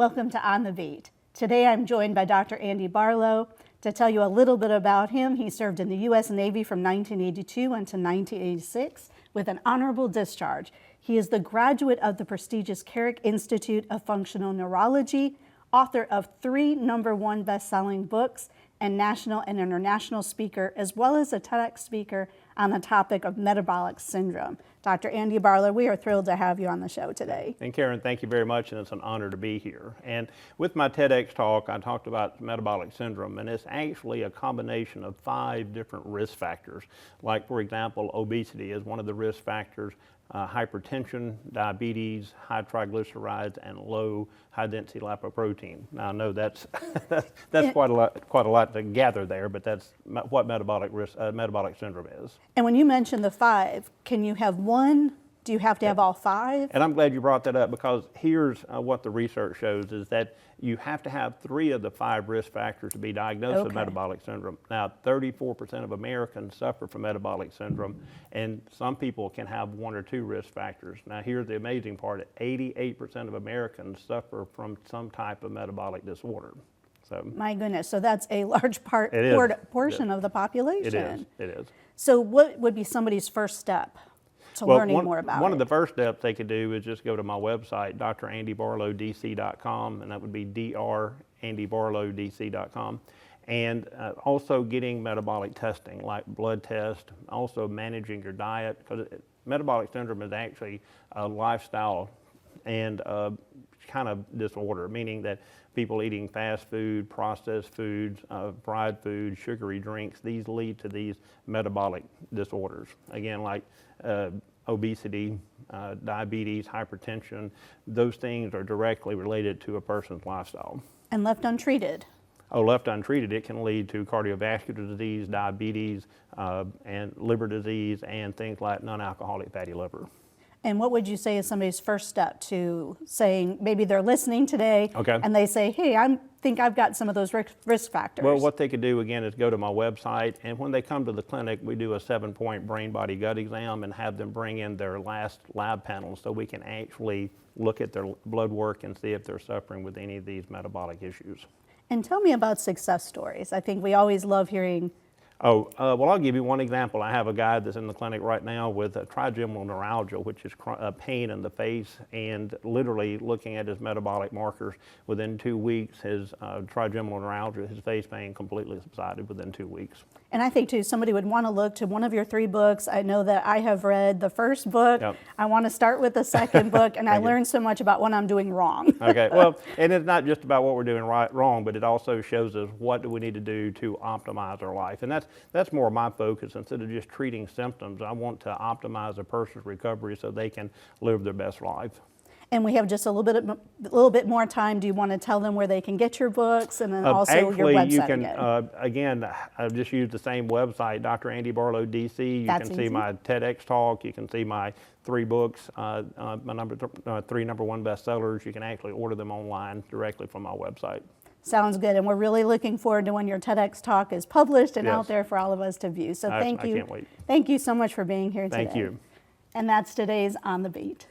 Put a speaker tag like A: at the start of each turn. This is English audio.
A: Welcome to On the Beat. Today I'm joined by Dr. Andy Barlow to tell you a little bit about him. He served in the U.S. Navy from 1982 until 1986 with an honorable discharge. He is the graduate of the prestigious Carrick Institute of Functional Neurology, author of 3 #1 best-selling books, and national and international speaker, as well as a TEDx speaker on the topic of metabolic syndrome. Dr. Andy Barlow, we are thrilled to have you on the show today.
B: And Karen, thank you very much, and it's an honor to be here. And with my TEDx talk, I talked about metabolic syndrome, and it's actually a combination of 5 different risk factors. Like, for example, obesity is one of the risk factors, hypertension, diabetes, high triglycerides, and low high-density lipoprotein. Now, I know that's quite a lot to gather there, but that's what metabolic syndrome is.
A: And when you mention the 5, can you have one? Do you have to have all 5?
B: And I'm glad you brought that up, because here's what the research shows is that you have to have 3 of the 5 risk factors to be diagnosed with metabolic syndrome. Now, 34% of Americans suffer from metabolic syndrome, and some people can have 1 or 2 risk factors. Now, here's the amazing part: 88% of Americans suffer from some type of metabolic disorder. So,
A: my goodness, so that's a large portion of the population.
B: It is.
A: So what would be somebody's first step to learning more about it?
B: One of the first steps they could do is just go to my website, drandybarlowdc.com, and that would be drandybarlowdc.com. And also getting metabolic testing, like blood test, also managing your diet, because metabolic syndrome is actually a lifestyle and kind of disorder, meaning that people eating fast food, processed foods, fried food, sugary drinks, these lead to these metabolic disorders. Again, like obesity, diabetes, hypertension, those things are directly related to a person's lifestyle.
A: And left untreated?
B: Oh, left untreated, it can lead to cardiovascular disease, diabetes, and liver disease, and things like non-alcoholic fatty liver.
A: And what would you say is somebody's first step to saying, maybe they're listening today, and they say, hey, I think I've got some of those risk factors?
B: Well, what they could do, again, is go to my website, and when they come to the clinic, we do a 7-point brain, body, gut exam and have them bring in their last lab panels so we can actually look at their blood work and see if they're suffering with any of these metabolic issues.
A: And tell me about success stories. I think we always love hearing.
B: Well, I'll give you one example. I have a guy that's in the clinic right now with trigeminal neuralgia, which is pain in the face, and literally looking at his metabolic markers, within 2 weeks, his trigeminal neuralgia, his face pain, completely subsided within 2 weeks.
A: And I think, too, somebody would want to look to one of your 3 books. I know that I have read the first book.
B: Yep.
A: I want to start with the second book, and I learned so much about what I'm doing wrong.
B: Okay, well, and it's not just about what we're doing wrong, but it also shows us what do we need to do to optimize our life. And that's more my focus. Instead of just treating symptoms, I want to optimize a person's recovery so they can live their best life.
A: And we have just a little bit more time. Do you want to tell them where they can get your books, and then also your website?
B: You can, again, I've just used the same website, Dr. Andy Barlow, DC. You can see my TEDx talk. You can see my 3 books, my 3 #1 bestsellers. You can actually order them online directly from my website.
A: Sounds good, and we're really looking forward to when your TEDx talk is published and out there for all of us to view. So thank you.
B: I can't wait.
A: Thank you so much for being here today.
B: Thank you.
A: And that's today's On the Beat.